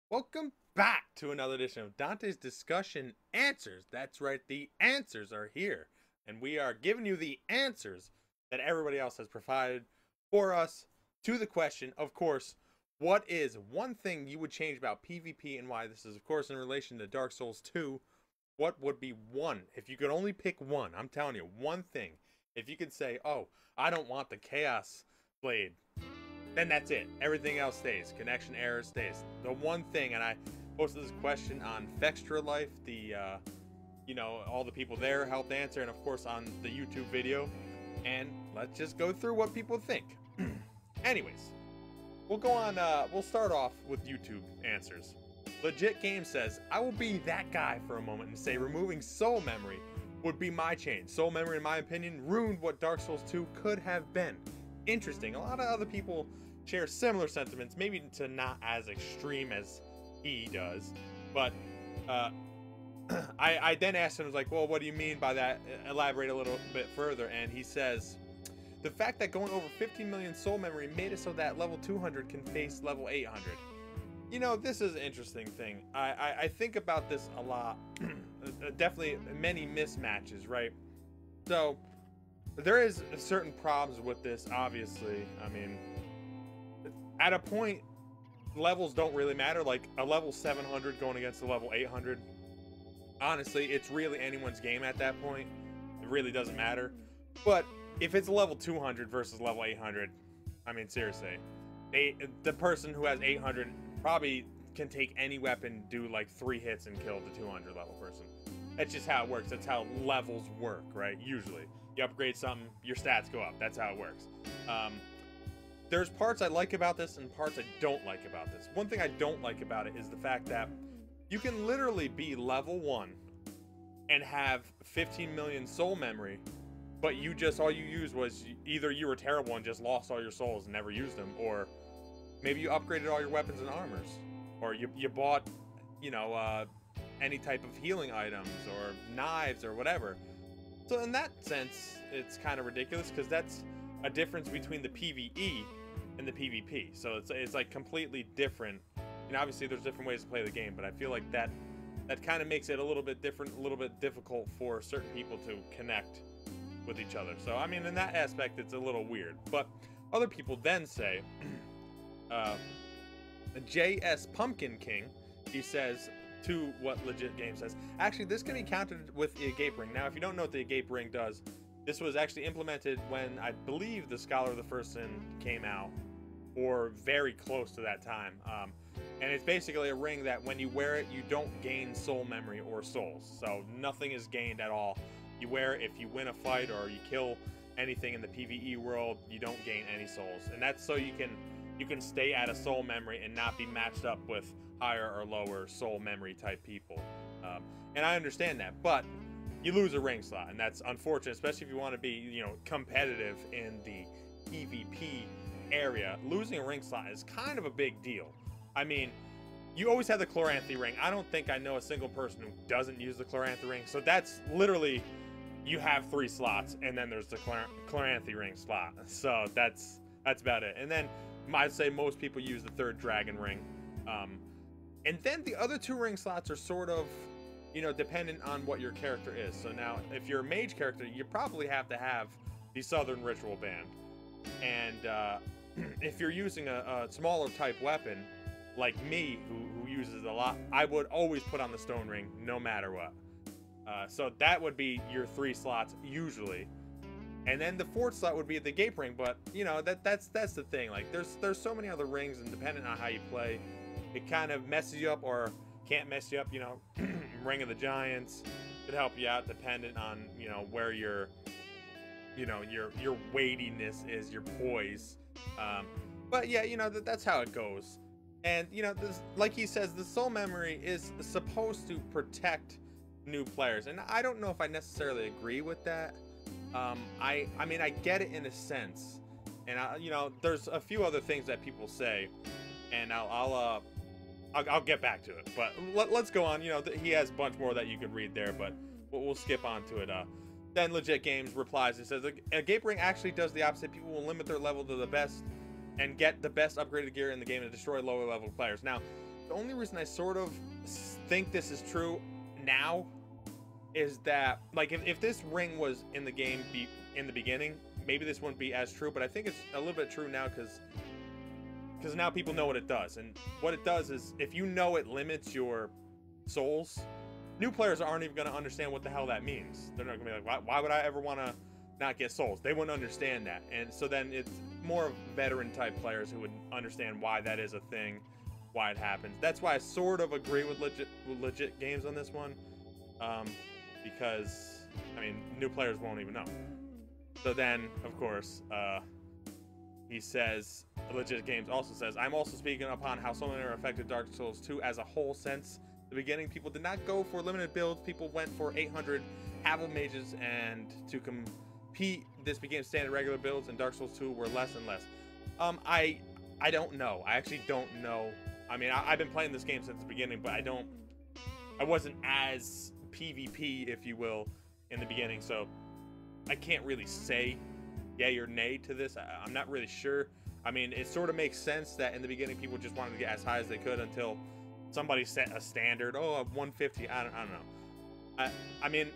Welcome back to another edition of Dante's Discussion Answers. That's right, the answers are here. And we are giving you the answers that everybody else has provided for us to the question, of course, what is one thing you would change about PvP and why? This is, of course, in relation to Dark Souls 2. What would be one? If you could only pick one, I'm telling you, one thing. If you could say, oh, I don't want the Chaos Blade, then that's it. Everything else stays. Connection error stays. The one thing, and I posted this question on FextraLife, all the people there helped answer, and of course on the YouTube video. And let's just go through what people think. Anyways, we'll go on. We'll start off with YouTube answers. Legit Game says, I will be that guy for a moment and say removing soul memory would be my change. Soul memory, in my opinion, ruined what Dark Souls 2 could have been. Interesting. A lot of other people share similar sentiments, maybe to not as extreme as he does, but I then asked him, I was like, well, what do you mean by that? Elaborate a little bit further. And he says, the fact that going over 15 million soul memory made it so that level 200 can face level 800. You know, this is an interesting thing. I think about this a lot. Definitely many mismatches, right? So there is certain problems with this, obviously. I mean, at a point, levels don't really matter. Like a level 700 going against a level 800. Honestly, it's really anyone's game at that point. It really doesn't matter. But if it's a level 200 versus level 800, I mean, seriously, the person who has 800 probably can take any weapon, do like 3 hits and kill the 200 level person. That's just how it works. That's how levels work, right? Usually. You upgrade something, your stats go up. That's how it works. There's parts I like about this and parts I don't like about this. One thing I don't like about it is the fact that you can literally be level 1 and have 15 million soul memory, but all you used was either you were terrible and just lost all your souls and never used them, or maybe you upgraded all your weapons and armors, or you bought, any type of healing items or knives or whatever. So in that sense, it's kind of ridiculous because that's a difference between the PvE and the PvP. So it's like completely different. And obviously there's different ways to play the game, but I feel like that kind of makes it a little bit different, a little bit difficult for certain people to connect with each other. So I mean, in that aspect, it's a little weird. But other people then say, JS Pumpkin King, he says, to what Legit Game says, actually this can be counted with the Agape Ring. Now if you don't know what the Agape Ring does, this was actually implemented when I believe the Scholar of the First Sin came out, or very close to that time. And it's basically a ring that when you wear it, you don't gain soul memory or souls. So nothing is gained at all. You wear it, if you win a fight or you kill anything in the PvE world, you don't gain any souls. And that's so you can stay at a soul memory and not be matched up with higher or lower soul memory type people. And I understand that, but you lose a ring slot, and that's unfortunate, especially if you want to be, competitive in the PvP area. Losing a ring slot is kind of a big deal. I mean, you always have the Chloranthy ring. I don't think I know a single person who doesn't use the Chloranthy ring. So that's literally, you have 3 slots, and then there's the Chloranthy ring slot. So that's about it. And then I'd say most people use the 3rd dragon ring. And then the other 2 ring slots are sort of, dependent on what your character is. So now, if you're a mage character, you probably have to have the Southern Ritual Band. And if you're using a smaller type weapon, like me, who uses it a lot, I would always put on the Stone Ring, no matter what. So that would be your 3 slots, usually. And then the 4th slot would be the Gape Ring, but, that's the thing. Like, there's so many other rings, and depending on how you play, it kind of messes you up or can't mess you up. Ring of the Giants could help you out, dependent on where your weightiness is, your poise. But yeah, that's how it goes. And this, like he says, the soul memory is supposed to protect new players, and I don't know if I necessarily agree with that. I mean, I get it in a sense, and there's a few other things that people say, and I'll get back to it, but let's go on. He has a bunch more that you could read there, but we'll skip on to it. Then Legit Games replies and says, a Gape Ring actually does the opposite. People will limit their level to the best and get the best upgraded gear in the game and destroy lower level players. Now, The only reason I sort of think this is true now is that, like, if this ring was in the game in the beginning, maybe this wouldn't be as true, but I think it's a little bit true now because now people know what it does. And what it does is, if you know it limits your souls, new players aren't even going to understand what the hell that means. They're not going to be like, why would I ever want to not get souls? They wouldn't understand that. And so then it's more veteran type players who would understand why that is a thing, why it happens. That's why I sort of agree with legit games on this one, because I mean, new players won't even know. So then, of course, he says, Legit Games also says, I'm also speaking upon how so many are affected Dark Souls 2 as a whole. Since the beginning, people did not go for limited builds. People went for 800 Havel mages, and to compete, this became standard regular builds, and Dark Souls 2 were less and less. I don't know. I actually don't know. I mean, I've been playing this game since the beginning, but I wasn't as PvP, if you will, in the beginning, so I can't really say yay or nay to this. I'm not really sure. I mean, it sort of makes sense that in the beginning people just wanted to get as high as they could until somebody set a standard. Oh, 150. I don't know. I mean,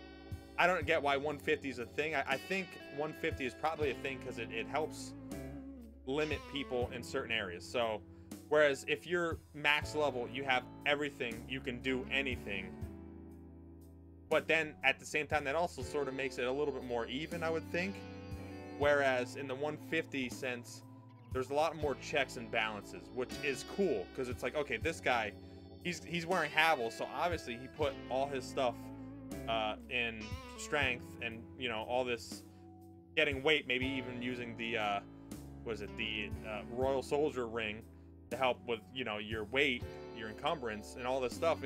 I don't get why 150 is a thing. I think 150 is probably a thing because it helps limit people in certain areas. So whereas if you're max level, you have everything, you can do anything. But then at the same time, that also sort of makes it a little bit more even, I would think. Whereas in the 150 sense, there's a lot more checks and balances, which is cool because it's like, okay, this guy, he's wearing Havel, so obviously he put all his stuff in strength and, you know, all this getting weight, maybe even using the Royal Soldier ring to help with, you know, your weight, your encumbrance, and all this stuff.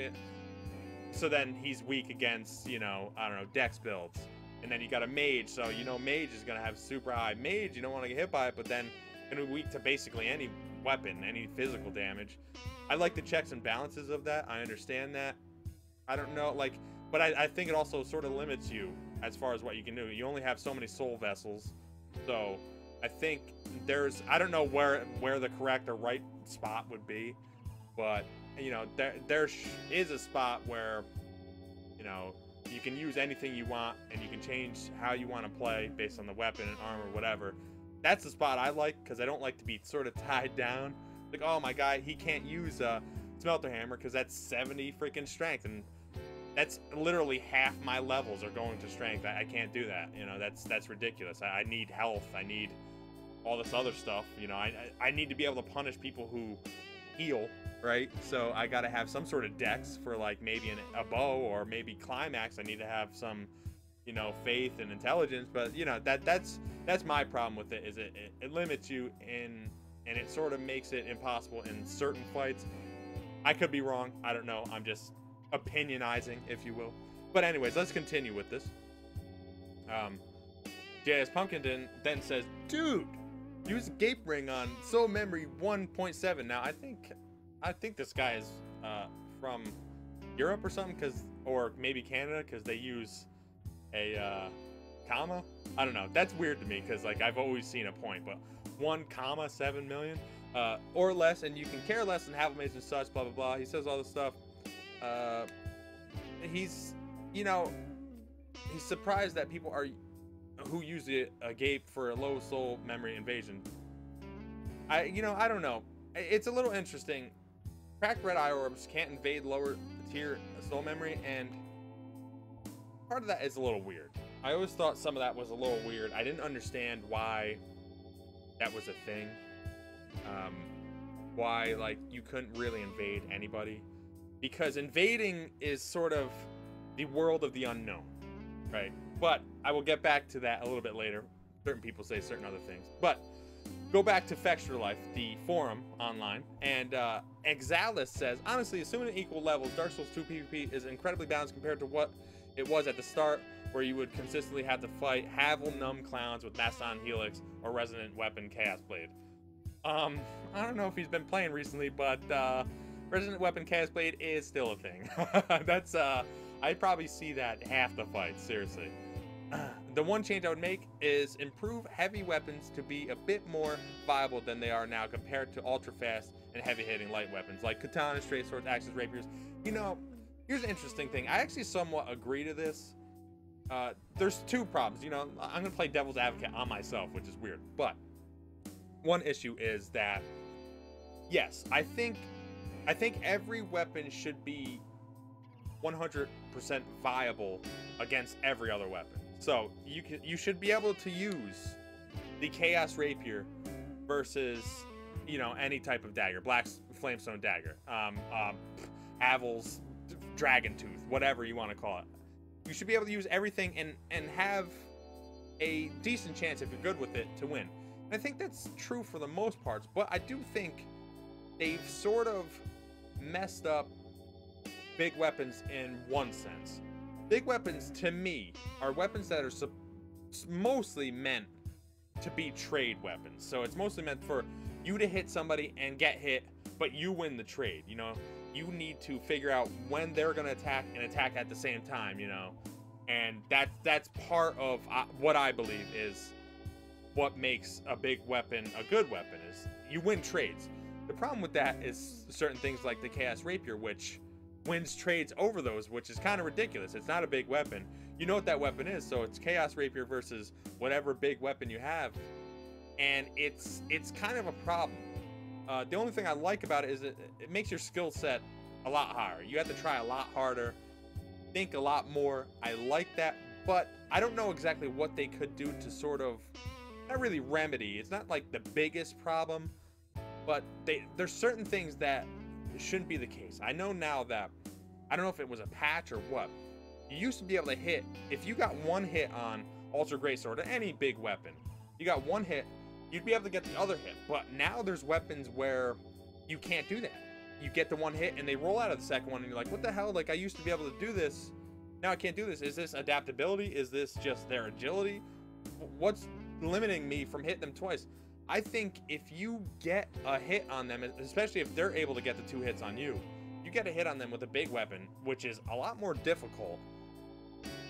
So then he's weak against, you know, I don't know, dex builds. And then you got a mage, so you know mage is going to have super high mage. You don't want to get hit by it, but then going to be weak to basically any weapon, any physical damage. I like the checks and balances of that. I understand that. I don't know, like, but I think it also sort of limits you as far as what you can do. You only have so many soul vessels. So I think I don't know where the correct or right spot would be, but, you know, there is a spot where, you know, you can use anything you want and you can change how you want to play based on the weapon and armor, whatever. That's the spot I like because I don't like to be sort of tied down. Like, oh, my guy, he can't use a Smelter Hammer because that's 70 freaking strength, and that's literally half my levels are going to strength. I can't do that. You know, that's ridiculous. I need health. I need all this other stuff. You know, I need to be able to punish people who heal, right? So I got to have some sort of dex for, like, maybe a bow, or maybe climax. I need to have some, you know, faith and intelligence. But, you know, that's my problem with it, is it limits you in, and it sort of makes it impossible in certain fights. I could be wrong. I don't know. I'm just opinionizing, if you will. But anyways, let's continue with this. JS Pumpkin then says, dude, use Gape Ring on Soul Memory 1.7. Now, I think this guy is from Europe or something, or maybe Canada, because they use a comma. I don't know. That's weird to me because, like, I've always seen a point, but 1.7 million or less, and you can care less than Havelmaze and such, blah blah blah. He says all this stuff. He's, you know, he's surprised that people who use a Gape for a low soul memory invasion. I don't know. It's a little interesting. Cracked red eye orbs can't invade lower tier soul memory, and part of that is a little weird. I always thought some of that was a little weird. I didn't understand why that was a thing. Why, like, you couldn't really invade anybody, because invading is sort of the world of the unknown, right? But I will get back to that a little bit later. Certain people say certain other things, but go back to FextraLife, the forum online, and Exalis says, honestly, assuming at equal levels, Dark Souls 2 PvP is incredibly balanced compared to what it was at the start, where you would consistently have to fight Havel Numb Clowns with Maston Helix or Resonant Weapon Chaos Blade. I don't know if he's been playing recently, but Resonant Weapon Chaos Blade is still a thing. That's I probably see that half the fight, seriously. The one change I would make is improve heavy weapons to be a bit more viable than they are now compared to ultra fast and heavy hitting light weapons like katana, straight swords, axes, rapiers. You know, here's an interesting thing. I actually somewhat agree to this. There's two problems. You know, I'm gonna play devil's advocate on myself, which is weird. But one issue is that, yes, I think every weapon should be 100% viable against every other weapon. So you should be able to use the Chaos Rapier versus, you know, any type of dagger, Black's Flamestone dagger, Havel's Dragon Tooth, whatever you want to call it. You should be able to use everything and have a decent chance, if you're good with it, to win. And I think that's true for the most parts, but I do think they've sort of messed up big weapons in one sense. Big weapons, to me, are weapons that are mostly meant to be trade weapons. So it's mostly meant for you to hit somebody and get hit, but you win the trade. You know, you need to figure out when they're going to attack and attack at the same time, you know. And that's part of what I believe is what makes a big weapon a good weapon, is you win trades. The problem with that is certain things like the Chaos Rapier, which wins trades over those, which is kind of ridiculous. It's not a big weapon. You know what that weapon is, so it's Chaos Rapier versus whatever big weapon you have, and it's kind of a problem. The only thing I like about it is it makes your skill set a lot higher. You have to try a lot harder, think a lot more. I like that, but I don't know exactly what they could do to sort of, not really remedy. It's not like the biggest problem, but there's certain things that shouldn't be the case. I know now that, I don't know if it was a patch or what, you used to be able to hit, if you got one hit on Ultra Greatsword or any big weapon, you got one hit, you'd be able to get the other hit. But now there's weapons where you can't do that. You get the one hit and they roll out of the second one and you're like, what the hell? Like, I used to be able to do this, now I can't do this. Is this adaptability? Is this just their agility? What's limiting me from hitting them twice? I think if you get a hit on them, especially if they're able to get the two hits on you, you get a hit on them with a big weapon, which is a lot more difficult,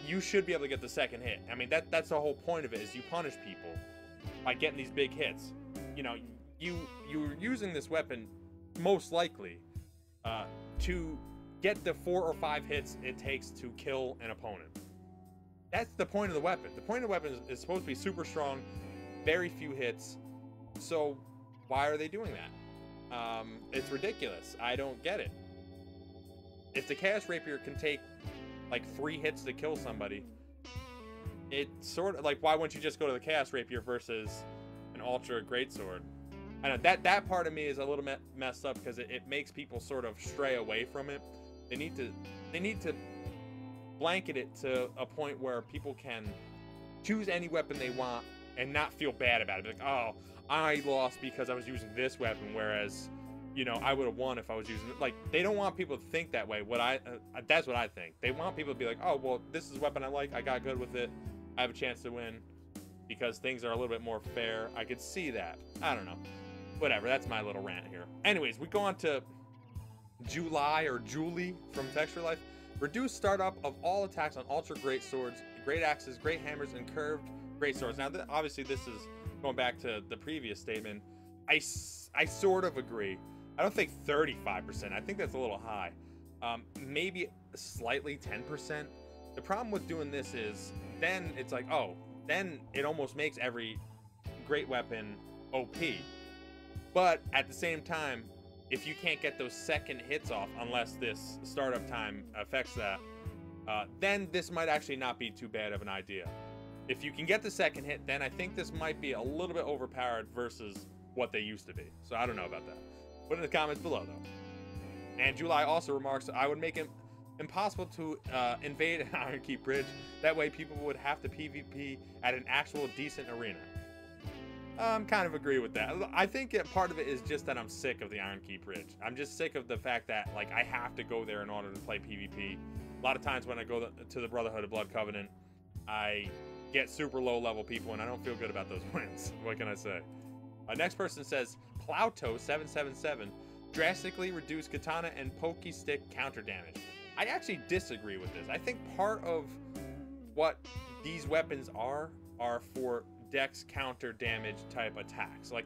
you should be able to get the second hit. I mean, that's the whole point of it, is you punish people by getting these big hits. You know, you're using this weapon most likely to get the 4 or 5 hits it takes to kill an opponent. That's the point of the weapon. The point of the weapon is supposed to be super strong, very few hits. So why are they doing that? It's ridiculous. I don't get it. If the Chaos Rapier can take like 3 hits to kill somebody, it's sort of like, why wouldn't you just go to the Chaos Rapier versus an Ultra Greatsword? I know that part of me is a little messed up, because it makes people sort of stray away from it. They need to blanket it to a point where people can choose any weapon they want and not feel bad about it. Like, oh, I lost because I was using this weapon, whereas, you know, I would have won if I was using it. Like, they don't want people to think that way. That's what I think. They want people to be like, oh, well, this is a weapon I like. I got good with it. I have a chance to win because things are a little bit more fair. I could see that. I don't know. Whatever. That's my little rant here. Anyways, we go on to Julie from FextraLife. Reduce startup of all attacks on Ultra Great Swords, Great Axes, Great Hammers, and Curved Great Swords. Now, obviously, this is going back to the previous statement. I sort of agree. I don't think 35%. I think that's a little high. Maybe slightly 10%. The problem with doing this is then it's like, oh, then it almost makes every great weapon OP. But at the same time, if you can't get those second hits off, unless this startup time affects that, then this might actually not be too bad of an idea. If you can get the second hit, then I think this might be a little bit overpowered versus what they used to be. So I don't know about that. Put in the comments below, though. And July also remarks, I would make it impossible to invade an Iron Key Bridge. That way people would have to PvP at an actual decent arena. Kind of agree with that. I think part of it is just that I'm sick of the Iron Key Bridge. I'm just sick of the fact that, like, I have to go there in order to play PvP. A lot of times when I go to the Brotherhood of Blood Covenant, I get super low level people and I don't feel good about those wins. What can I say? Next person says, Plowtoe777 drastically reduce katana and pokey stick counter damage. I actually disagree with this. I think part of what these weapons are for dex counter damage type attacks. Like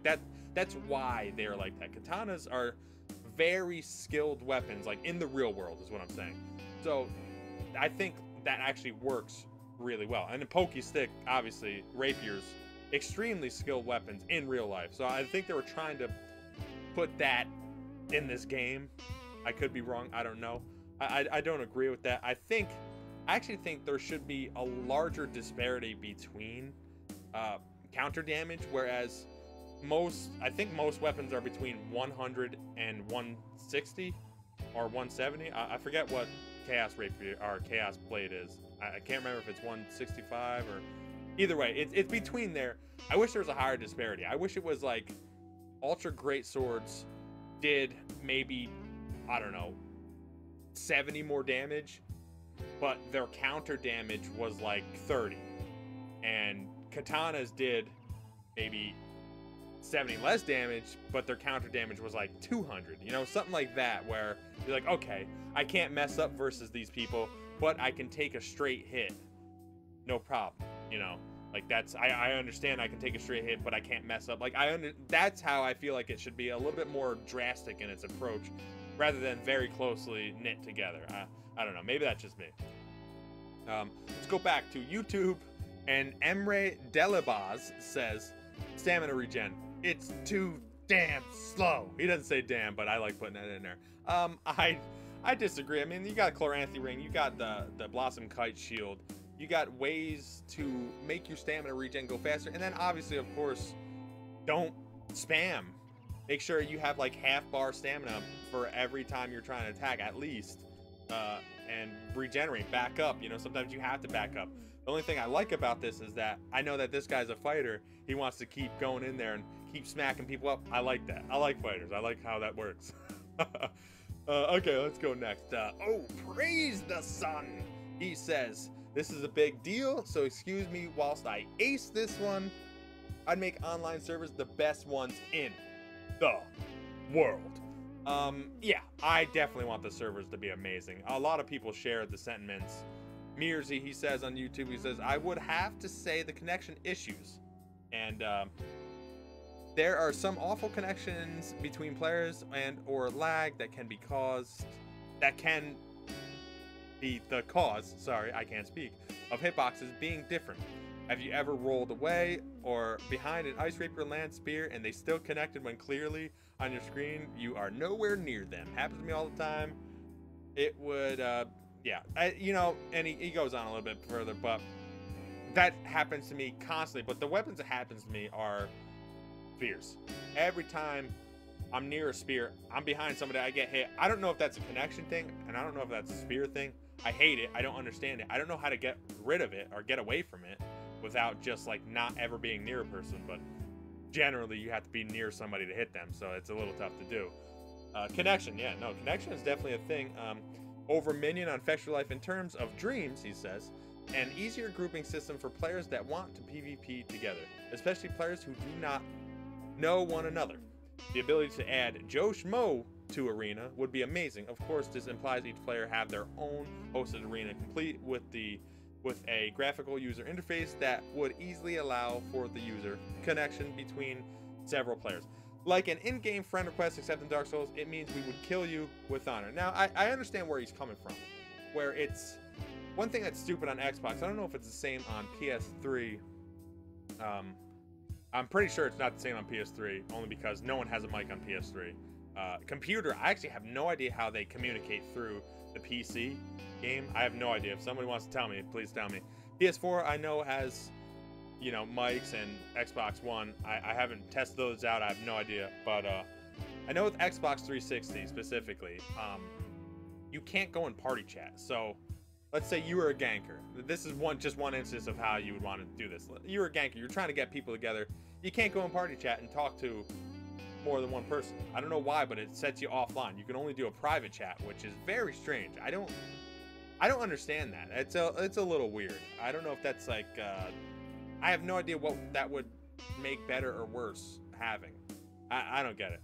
that's why they're like that. Katanas are very skilled weapons, like in the real world is what I'm saying. So I think that actually works really well. And the pokey stick, obviously, rapiers, extremely skilled weapons in real life. So I think they were trying to put that in this game. I could be wrong, I don't know. I don't agree with that. I actually think there should be a larger disparity between counter damage, whereas I think most weapons are between 100 and 160 or 170. I forget what Chaos Rapier or Chaos Blade is. I can't remember if it's 165 or either way. It's between there. I wish there was a higher disparity. I wish it was like Ultra Great Swords did maybe, I don't know, 70 more damage, but their counter damage was like 30, and Katanas did maybe 70 less damage, but their counter damage was like 200, you know, something like that, where you're like, okay, I can't mess up versus these people, but I can take a straight hit, no problem, you know, like that's, I understand I can take a straight hit, but I can't mess up. Like that's how I feel like it should be, a little bit more drastic in its approach, rather than very closely knit together. I don't know, maybe that's just me. Let's go back to YouTube, and Emre Delibaz says, stamina regen, it's too damn slow. He doesn't say damn, but I like putting that in there. I disagree. I mean, you got a Chloranthy ring, you got the Blossom Kite shield, you got ways to make your stamina regen go faster, and then obviously, of course, don't spam. Make sure you have like half bar stamina for every time you're trying to attack, at least, and regenerate, back up. You know, sometimes you have to back up. The only thing I like about this is that I know that this guy's a fighter. He wants to keep going in there and keep smacking people up. I like that. I like fighters. I like how that works. Okay, let's go next. Oh, praise the sun. He says, this is a big deal, so excuse me whilst I ace this one. I'd make online servers the best ones in the world. Yeah, I definitely want the servers to be amazing. A lot of people share the sentiments. Musi, he says on YouTube, he says, I would have to say the connection issues. And there are some awful connections between players and or lag that can be the cause, sorry, I can't speak, of hitboxes being different. Have you ever rolled away or behind an Ice Rapier land spear and they still connected when clearly on your screen you are nowhere near them? Happens to me all the time. It would, yeah, you know, and he goes on a little bit further, but that happens to me constantly. But the weapons that happens to me are spears. Every time I'm near a spear, I'm behind somebody, I get hit. I don't know if that's a connection thing, and I don't know if that's a spear thing. I hate it. I don't understand it. I don't know how to get rid of it or get away from it without just like not ever being near a person, but generally you have to be near somebody to hit them, so it's a little tough to do. Connection, yeah, no, connection is definitely a thing. Over minion on FextraLife in terms of dreams, he says, an easier grouping system for players that want to PvP together, especially players who do not know one another. The ability to add Joe Schmo to arena would be amazing. Of course, this implies each player have their own hosted arena, complete with a graphical user interface that would easily allow for the user connection between several players. Like an in-game friend request, except in Dark Souls, it means we would kill you with honor. Now, I understand where he's coming from, where it's one thing that's stupid on Xbox. I don't know if it's the same on PS3. I'm pretty sure it's not the same on PS3, only because no one has a mic on PS3. Computer, I actually have no idea how they communicate through the PC game. I have no idea. If somebody wants to tell me, please tell me. PS4, I know, has, you know, mics, and Xbox One, I haven't tested those out. I have no idea. But I know with Xbox 360 specifically, you can't go in party chat. So let's say you were a ganker. This is just one instance of how you would want to do this. You're a ganker. You're trying to get people together. You can't go in party chat and talk to more than one person. I don't know why, but it sets you offline. You can only do a private chat, which is very strange. I don't understand that. It's a little weird. I don't know if that's like I have no idea what that would make better or worse having. I don't get it.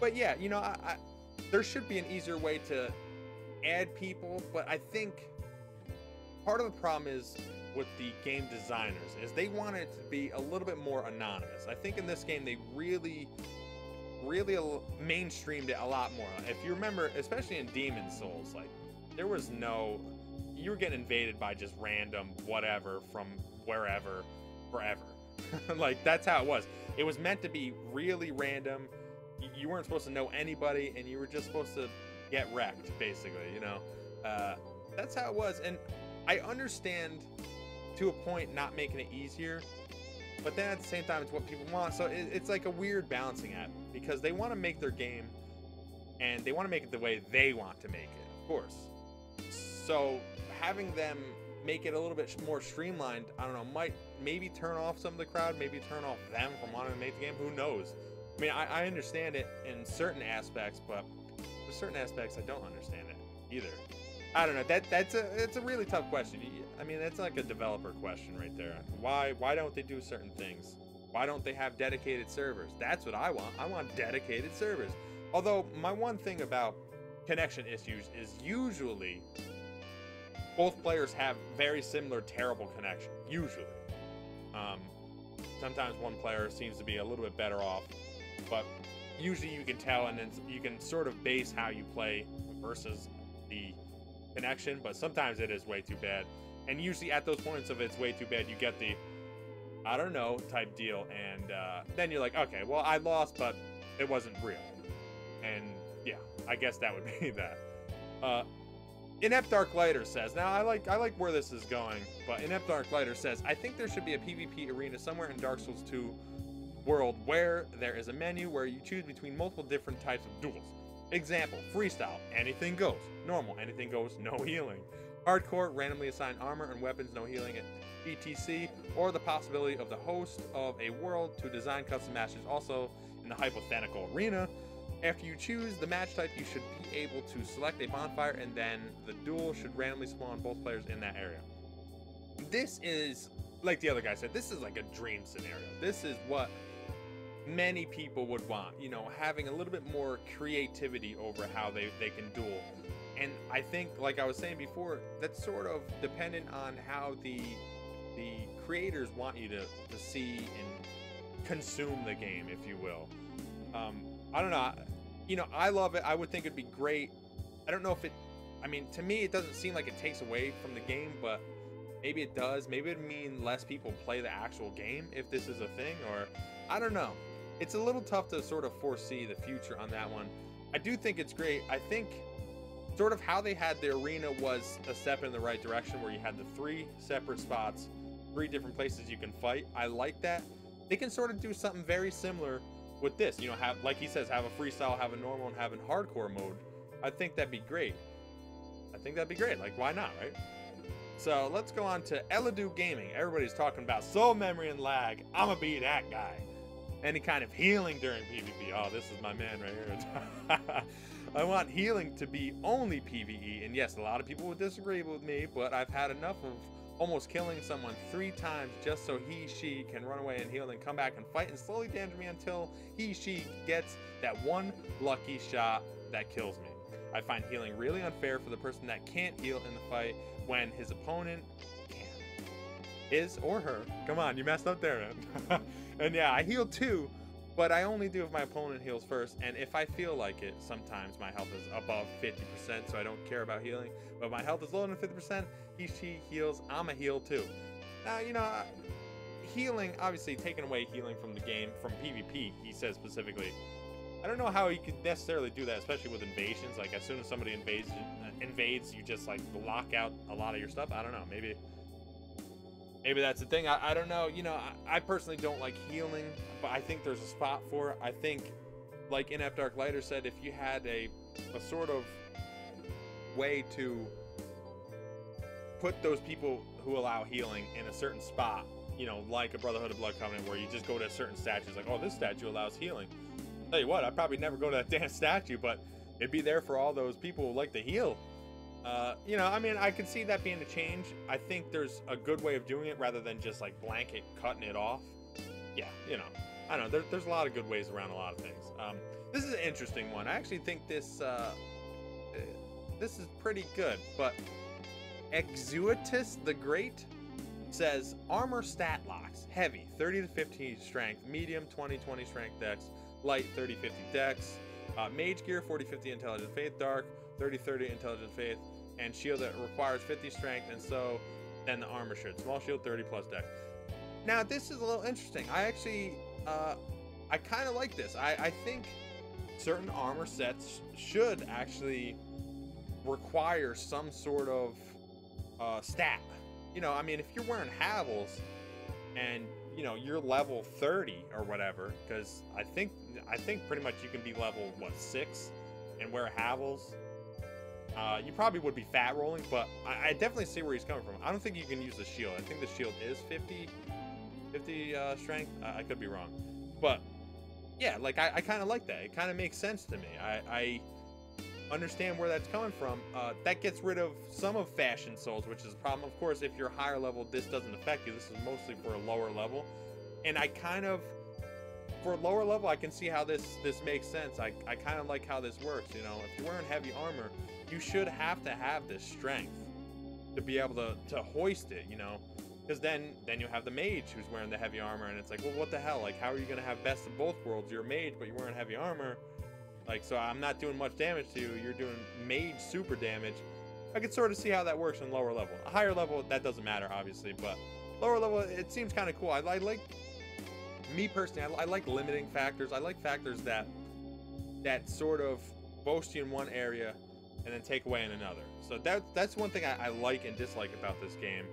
But yeah, you know, there should be an easier way to add people, but I think part of the problem is with the game designers is they want it to be a little bit more anonymous. I think in this game they really mainstreamed it a lot more. If you remember, especially in Demon Souls, like there was no, you were getting invaded by just random whatever from wherever forever. Like that's how it was. It was meant to be really random. You weren't supposed to know anybody, and you were just supposed to get wrecked, basically, you know. That's how it was. And I understand to a point not making it easier, but then at the same time it's what people want. So it's like a weird balancing act, because they want to make their game and they want to make it the way they want to make it, of course. So having them make it a little bit more streamlined, I don't know, might maybe turn off some of the crowd, maybe turn off them from wanting to make the game. Who knows? I mean, I understand it in certain aspects, but there's certain aspects I don't understand it either. I don't know. It's a really tough question. I mean, that's like a developer question right there. Why don't they do certain things? Why don't they have dedicated servers? That's what I want. I want dedicated servers. Although my one thing about connection issues is usually both players have very similar terrible connection. Usually. Sometimes one player seems to be a little bit better off, but usually you can tell, and then you can sort of base how you play versus the connection, but sometimes it is way too bad. And usually at those points of it's way too bad, you get the I don't know type deal, and then you're like, okay, well, I lost, but it wasn't real. And yeah, I guess that would be that. Inept Dark Lighter says, now I like where this is going, but Inept Dark Lighter says, I think there should be a PvP arena somewhere in Dark Souls 2 world where there is a menu where you choose between multiple different types of duels. Example, freestyle, anything goes. Normal, anything goes, no healing. Hardcore, randomly assigned armor and weapons, no healing, etc. Or the possibility of the host of a world to design custom matches. Also, in the hypothetical arena, after you choose the match type, you should be able to select a bonfire, and then the duel should randomly spawn both players in that area. This is, like the other guy said, this is like a dream scenario. This is what many people would want, you know, having a little bit more creativity over how they can duel. And I think, like I was saying before, that's sort of dependent on how the creators want you to see and consume the game, if you will. I don't know, you know, I love it. I would think it'd be great. I don't know if it, I mean, to me it doesn't seem like it takes away from the game, but maybe it does. Maybe it'd mean less people play the actual game if this is a thing, or I don't know. It's a little tough to sort of foresee the future on that one. I do think it's great. I think sort of how they had the arena was a step in the right direction, where you had the 3 separate spots, 3 different places you can fight. I like that. They can sort of do something very similar with this, you know, have, like he says, have a freestyle, have a normal, and have a hardcore mode. I think that'd be great. I think that'd be great. Like, why not, right? So let's go on to Eladu Gaming. Everybody's talking about soul memory and lag. I'ma be that guy. Any kind of healing during PvP. Oh, this is my man right here. I want healing to be only PvE. And yes, a lot of people would disagree with me, but I've had enough of almost killing someone 3 times just so she can run away and heal and come back and fight and slowly damage me until she gets that one lucky shot that kills me. I find healing really unfair for the person that can't heal in the fight when his opponent can. His or her. Come on, you messed up there, man. And yeah, I heal too, but I only do if my opponent heals first, and if I feel like it. Sometimes my health is above 50%, so I don't care about healing. But if my health is lower than 50%, she heals, I'm a heal too. Now, you know, healing, obviously taking away healing from the game, from PvP, he says specifically. I don't know how you could necessarily do that, especially with invasions. Like, as soon as somebody invades, you just, like, lock out a lot of your stuff. I don't know, maybe that's the thing. I don't know. You know, I personally don't like healing, but I think there's a spot for it. I think, like Inept Dark Lighter said, if you had a sort of way to put those people who allow healing in a certain spot, you know, like a Brotherhood of Blood Covenant, where you just go to a certain statue, like, oh, this statue allows healing. Tell you what, I'd probably never go to that damn statue, but it'd be there for all those people who like to heal. You know, I mean, I could see that being a change. I think there's a good way of doing it rather than just like blanket cutting it off. Yeah, you know, I don't know. There's a lot of good ways around a lot of things. This is an interesting one. I actually think this is pretty good. But Exuatus the Great says armor stat locks: heavy 30 to 50 strength, medium 20 strength dex, light 30-50 dex, mage gear 40-50 intelligent faith, dark 30-30 intelligent faith, and shield that requires 50 strength, and so then the armor should. Small shield 30 plus dex. Now this is a little interesting. I actually I kind of like this. I think certain armor sets should actually require some sort of stat. You know, I mean, if you're wearing Havels and, you know, you're level 30 or whatever, because I think pretty much you can be level, what, 6 and wear Havels. You probably would be fat rolling, but I definitely see where he's coming from. I don't think you can use the shield. I think the shield is 50 strength. I could be wrong. But, yeah, like, I kind of like that. It kind of makes sense to me. I understand where that's coming from. That gets rid of some of fashion souls, which is a problem. Of course, if you're higher level, this doesn't affect you. This is mostly for a lower level. And I kind of, for a lower level, I can see how this makes sense. I kind of like how this works. You know, if you're wearing heavy armor, you should have to have this strength to be able to hoist it, you know, because then you have the mage who's wearing the heavy armor, and it's like, well, what the hell? Like, how are you going to have best of both worlds? You're a mage, but you're wearing heavy armor. Like, so I'm not doing much damage to you. You're doing mage super damage. I can sort of see how that works in lower level. A higher level, that doesn't matter, obviously, but lower level, it seems kind of cool. I like, me personally, I like limiting factors. I like factors that sort of boast you in one area and then take away in another. So that's one thing I like and dislike about this game,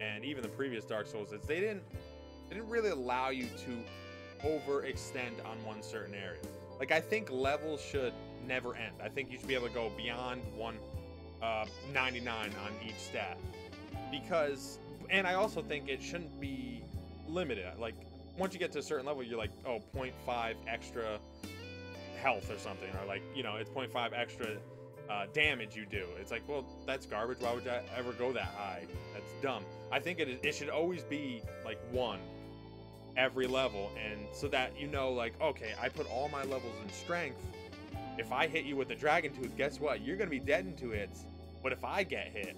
and even the previous Dark Souls, is they didn't really allow you to overextend on one certain area. Like, I think levels should never end. I think you should be able to go beyond 199 on each stat, because, and I also think it shouldn't be limited. Like, once you get to a certain level, you're like, oh, 0.5 extra health or something, or like, you know, it's 0.5 extra damage you do. It's like, well, that's garbage. Why would I ever go that high? That's dumb. I think it should always be like 1 every level, and so that, you know, like, okay, I put all my levels in strength. If I hit you with the dragon tooth, guess what? You're gonna be dead in 2 hits. But if I get hit,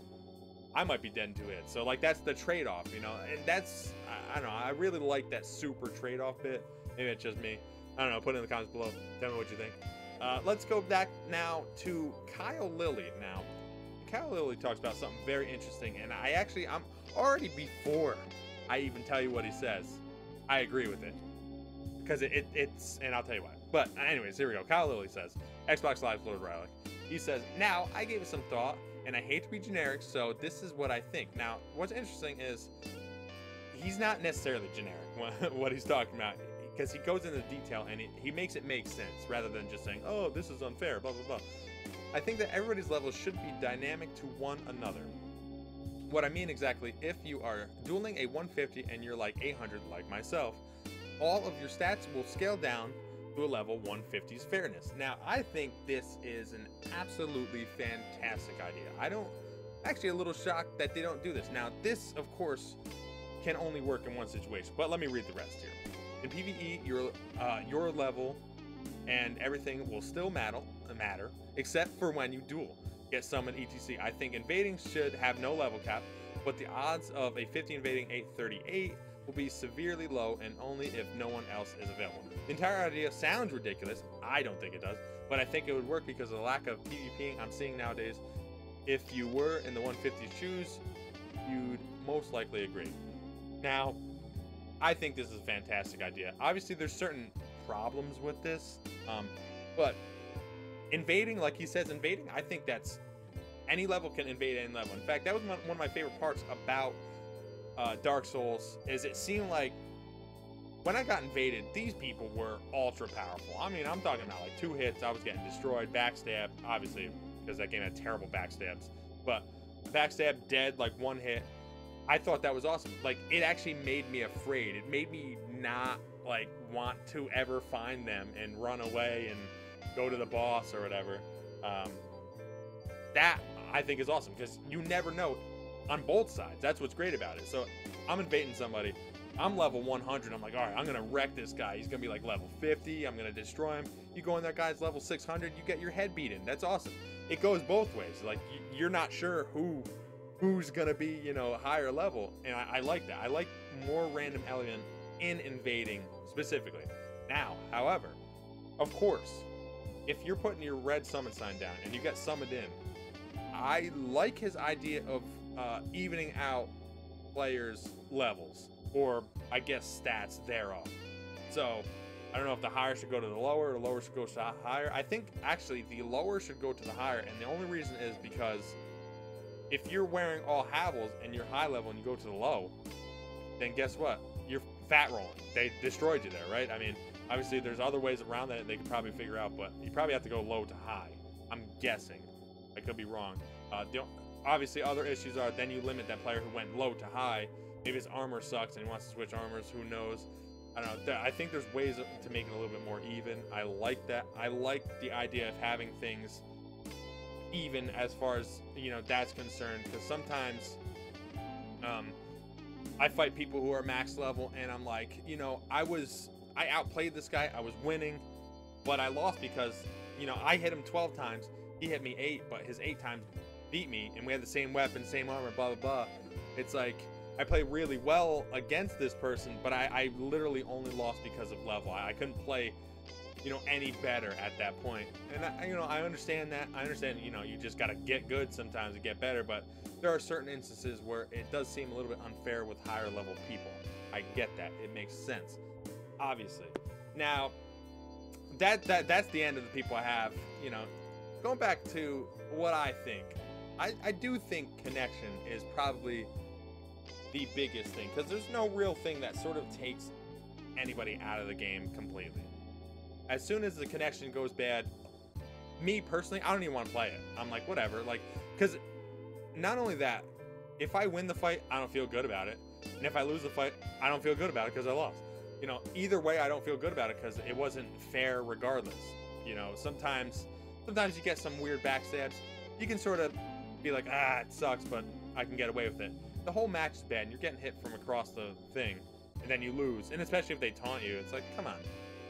I might be dead in 2 hits. So, like, that's the trade-off, you know. And that's, I don't know, I really like that super trade-off bit. Maybe it's just me. I don't know. Put it in the comments below. Tell me what you think. Let's go back now to Kyle Lilly. Now, Kyle Lilly talks about something very interesting, and I'm already, before I even tell you what he says, I agree with it, because it's, and I'll tell you why. But anyways, here we go. Kyle Lilly says, Xbox Live Lord Riley. He says, now I gave it some thought, and I hate to be generic, so this is what I think. Now, what's interesting is he's not necessarily generic what he's talking about, because he goes into detail and he makes it make sense rather than just saying, oh, this is unfair, blah, blah, blah. I think that everybody's levels should be dynamic to one another. What I mean exactly, if you are dueling a 150 and you're like 800 like myself, all of your stats will scale down to a level 150's fairness. Now, I think this is an absolutely fantastic idea. Actually a little shocked that they don't do this. Now, this, of course, can only work in one situation, but let me read the rest here. In PvE, your level and everything will still matter, except for when you duel. Get summoned, etc. I think invading should have no level cap, but the odds of a 50 invading 838 will be severely low, and only if no one else is available. The entire idea sounds ridiculous. I don't think it does, but I think it would work because of the lack of PvPing I'm seeing nowadays. If you were in the 150's shoes, you'd most likely agree. Now, I think this is a fantastic idea. Obviously, there's certain problems with this, but invading, like he says, invading, I think that's, any level can invade any level. In fact, that was one of my favorite parts about Dark Souls, is it seemed like when I got invaded, these people were ultra powerful. I mean, I'm talking about like 2 hits, I was getting destroyed, backstab, obviously, because that game had terrible backstabs, but backstab, dead, like 1 hit. I thought that was awesome. Like, it actually made me afraid. It made me not, like, want to ever find them and run away and go to the boss or whatever. That, I think, is awesome, because you never know on both sides. That's what's great about it. So, I'm invading somebody. I'm level 100. I'm like, all right, I'm going to wreck this guy. He's going to be, like, level 50. I'm going to destroy him. You go in that guy's level 600, you get your head beaten. That's awesome. It goes both ways. Like, you're not sure who who's gonna be, you know, higher level. And I like that. I like more random element in invading specifically. Now, however, of course, if you're putting your red summon sign down and you get summoned in, I like his idea of evening out players' levels, or I guess stats thereof. So I don't know if the higher should go to the lower, or the lower should go to the higher. I think actually the lower should go to the higher, and the only reason is because if you're wearing all Havels and you're high level and you go to the low, then guess what? You're fat rolling. They destroyed you there, right? I mean, obviously there's other ways around that they could probably figure out, but you probably have to go low to high. I'm guessing. I could be wrong. Obviously other issues are then you limit that player who went low to high. Maybe his armor sucks and he wants to switch armors. Who knows? I don't know. I think there's ways to make it a little bit more even. I like that. I like the idea of having things even as far as, you know, that's concerned, because sometimes I fight people who are max level and I'm like, you know, I outplayed this guy, I was winning, but I lost because, you know, I hit him 12 times, he hit me 8, but his 8 times beat me, and we had the same weapon, same armor, blah blah blah. It's like I play really well against this person, but I literally only lost because of level. I couldn't play, you know, any better at that point. And I understand that. I understand, you know, you just got to get good sometimes to get better, but there are certain instances where it does seem a little bit unfair with higher level people. I get that. It makes sense, obviously. Now, that's the end of the people I have. You know, going back to what I think, I do think connection is probably the biggest thing, because there's no real thing that sort of takes anybody out of the game completely. As soon as the connection goes bad, me personally, I don't even want to play it. I'm like, whatever, like, because not only that, if I win the fight, I don't feel good about it, and if I lose the fight, I don't feel good about it because I lost. You know, either way, I don't feel good about it because it wasn't fair regardless. You know, sometimes you get some weird backstabs. You can sort of be like, it sucks, but I can get away with it. The whole match is bad, and you're getting hit from across the thing, and then you lose. And especially if they taunt you, it's like, come on,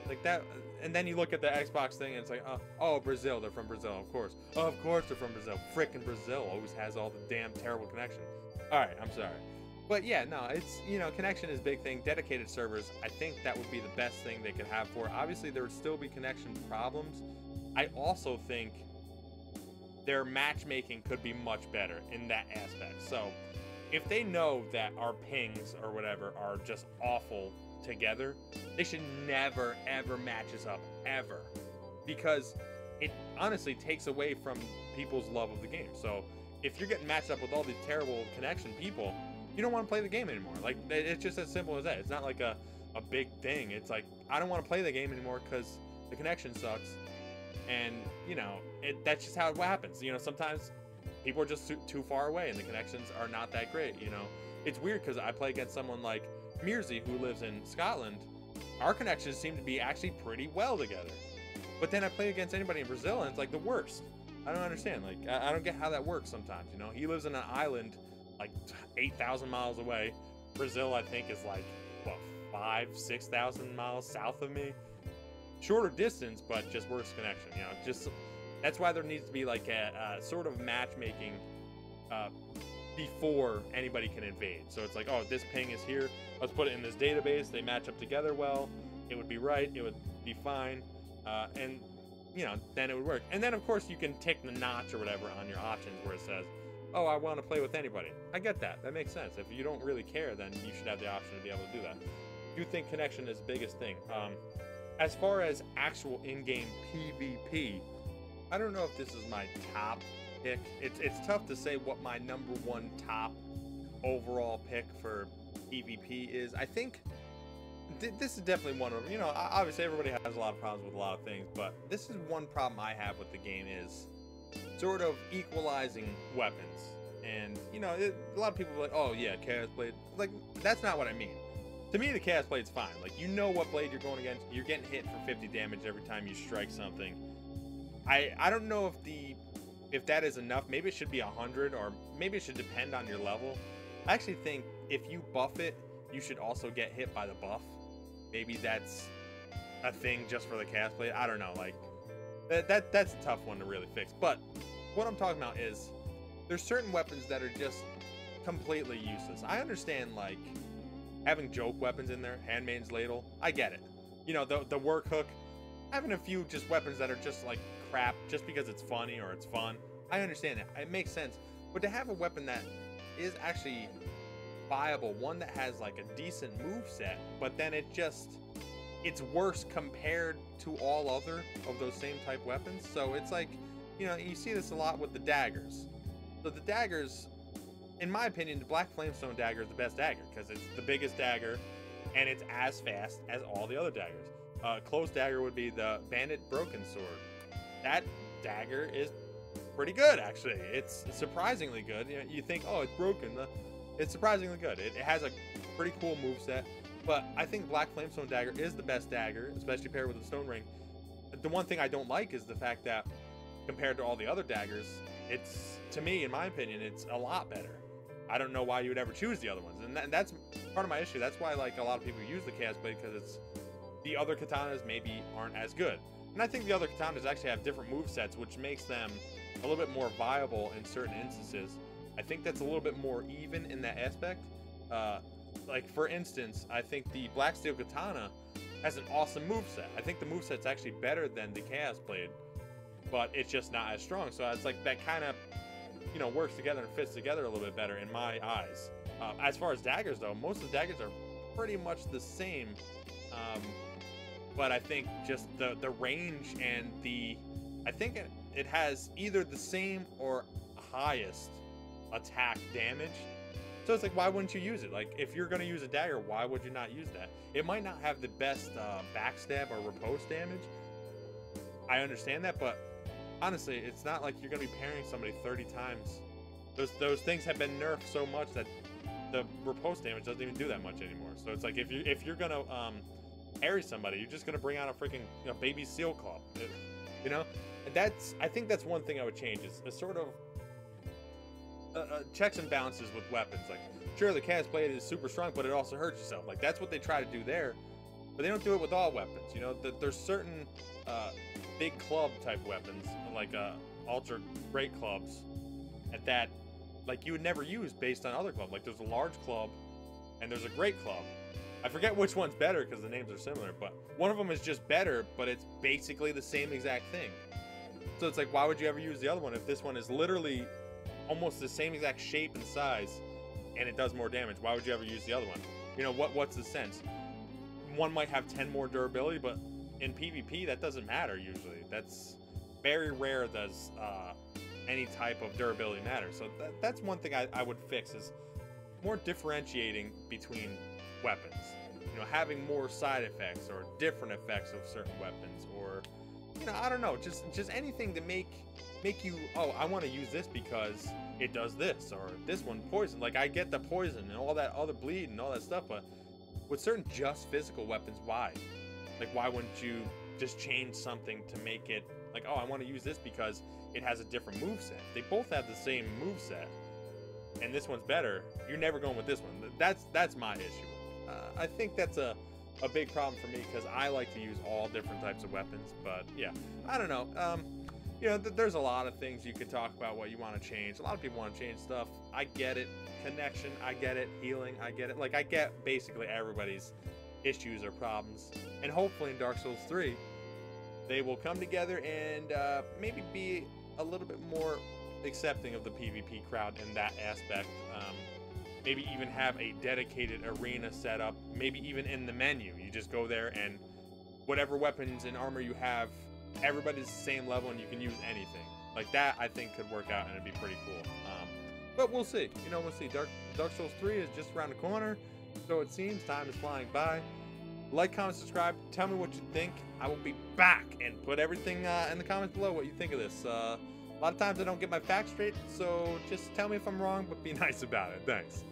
like that. And then you look at the Xbox thing, and it's like, oh, Brazil, they're from Brazil, of course. Oh, of course they're from Brazil. Frickin' Brazil always has all the damn terrible connection. All right, I'm sorry. But yeah, no, it's, you know, connection is a big thing. Dedicated servers, I think that would be the best thing they could have for it. Obviously, there would still be connection problems. I also think their matchmaking could be much better in that aspect. So if they know that our pings or whatever are just awful together, they should never ever match us up, ever, because it honestly takes away from people's love of the game. So if you're getting matched up with all these terrible connection people, you don't want to play the game anymore. Like, it's just as simple as that. It's not like a big thing. It's like, I don't want to play the game anymore because the connection sucks. And, you know, that's just how it happens. You know, sometimes people are just too far away and the connections are not that great, you know. It's weird because I play against someone like Musi, who lives in Scotland. Our connections seem to be actually pretty well together. But then I play against anybody in Brazil and it's like the worst. I don't understand. Like, I don't get how that works sometimes, you know. He lives in an island like 8,000 miles away. Brazil, I think, is like, what, 5,000-6,000 miles south of me. Shorter distance, but just worse connection, you know. Just, that's why there needs to be like a sort of matchmaking before anybody can invade. So it's like, oh, this ping is here, let's put it in this database, they match up together well, it would be right, it would be fine, and, you know, then it would work. And then, of course, you can tick the notch or whatever on your options where it says, oh, I want to play with anybody. I get that. That makes sense. If you don't really care, then you should have the option to be able to do that. I do think connection is the biggest thing. As far as actual in-game PvP, I don't know if this is my top pick. It's tough to say what my #1 top overall pick for PvP is. I think this is definitely one of them. You know, obviously everybody has a lot of problems with a lot of things, but this is one problem I have with the game, is sort of equalizing weapons. And, you know, a lot of people are like, oh yeah, Chaos Blade. Like, that's not what I mean. To me, the Chaos Blade's fine. Like, you know what blade you're going against. You're getting hit for 50 damage every time you strike something. I don't know if that is enough. Maybe it should be 100, or maybe it should depend on your level. I actually think if you buff it, you should also get hit by the buff. Maybe that's a thing just for the Chaos Blade. I don't know. Like, that's a tough one to really fix. But what I'm talking about is, there's certain weapons that are just completely useless. I understand, like, having joke weapons in there, Handmaid's Ladle, I get it. You know, the work hook, having a few just weapons that are just like crap just because it's funny or it's fun, I understand that. It makes sense. But to have a weapon that is actually viable, one that has like a decent move set, but then it's worse compared to all other of those same type weapons. So it's like, you know, you see this a lot with the daggers. So the daggers, in my opinion, the Black Flamestone dagger is the best dagger because it's the biggest dagger and it's as fast as all the other daggers. Closed dagger would be the Bandit Broken Sword. That dagger is pretty good, actually. It's surprisingly good. You know, you think, oh, it's broken. It's surprisingly good. It has a pretty cool moveset. But I think Black Flamestone dagger is the best dagger, especially paired with the Stone Ring. The one thing I don't like is the fact that compared to all the other daggers, it's, to me, in my opinion, it's a lot better. I don't know why you would ever choose the other ones, and that's part of my issue. That's why, like, a lot of people use the Chaos Blade, because it's the other katanas maybe aren't as good. And I think the other katanas actually have different movesets, which makes them a little bit more viable in certain instances. I think that's a little bit more even in that aspect. Like, for instance, I think the Black Steel Katana has an awesome moveset. I think the moveset's actually better than the Chaos Blade, but it's just not as strong. So it's like that kind of, you know, works together and fits together a little bit better in my eyes. As far as daggers, though, most of the daggers are pretty much the same. But I think just the range and I think it has either the same or highest attack damage. So it's like, why wouldn't you use it? Like, if you're going to use a dagger, why would you not use that? It might not have the best backstab or riposte damage. I understand that, but honestly, it's not like you're going to be parrying somebody 30 times. Those things have been nerfed so much that the riposte damage doesn't even do that much anymore. So it's like, if you're going to parry somebody, you're just going to bring out a freaking, you know, baby seal club. You know? And I think that's one thing I would change, is a sort of checks and balances with weapons. Like, sure, the Chaos Blade is super strong, but it also hurts yourself. Like, that's what they try to do there, but they don't do it with all weapons. You know, there's certain big club type weapons, like ultra great clubs, that like you would never use based on other clubs. Like, there's a large club and there's a great club. I forget which one's better because the names are similar, but one of them is just better, but it's basically the same exact thing. So it's like, why would you ever use the other one if this one is literally almost the same exact shape and size and it does more damage? Why would you ever use the other one? You know, what's the sense? One might have 10 more durability, but in PvP that doesn't matter usually. That's very rare does any type of durability matter. So that's one thing I would fix, is more differentiating between weapons. You know, having more side effects or different effects of certain weapons, or, you know, I don't know, just anything to make you, oh, I want to use this because it does this, or this one poison. Like, I get the poison and all that other bleed and all that stuff, but with certain just physical weapons, why? Like, why wouldn't you just change something to make it like, oh, I want to use this because it has a different moveset. They both have the same moveset, and this one's better. You're never going with this one. That's my issue. I think that's a big problem for me, because I like to use all different types of weapons. But yeah, I don't know. You know, there's a lot of things you could talk about what you want to change. A lot of people want to change stuff. I get it. Connection, I get it. Healing, I get it. Like, I get basically everybody's issues or problems. And hopefully in Dark Souls 3, they will come together and maybe be a little bit more accepting of the PvP crowd in that aspect. Maybe even have a dedicated arena set up. Maybe even in the menu, you just go there and whatever weapons and armor you have, everybody's the same level and you can use anything. Like, that I think could work out and it'd be pretty cool. But we'll see. You know, we'll see. Dark Souls 3 is just around the corner, so it seems. Time is flying by. Like, comment, subscribe. Tell me what you think. I will be back and put everything in the comments below what you think of this. A lot of times I don't get my facts straight, so just tell me if I'm wrong, but be nice about it. Thanks.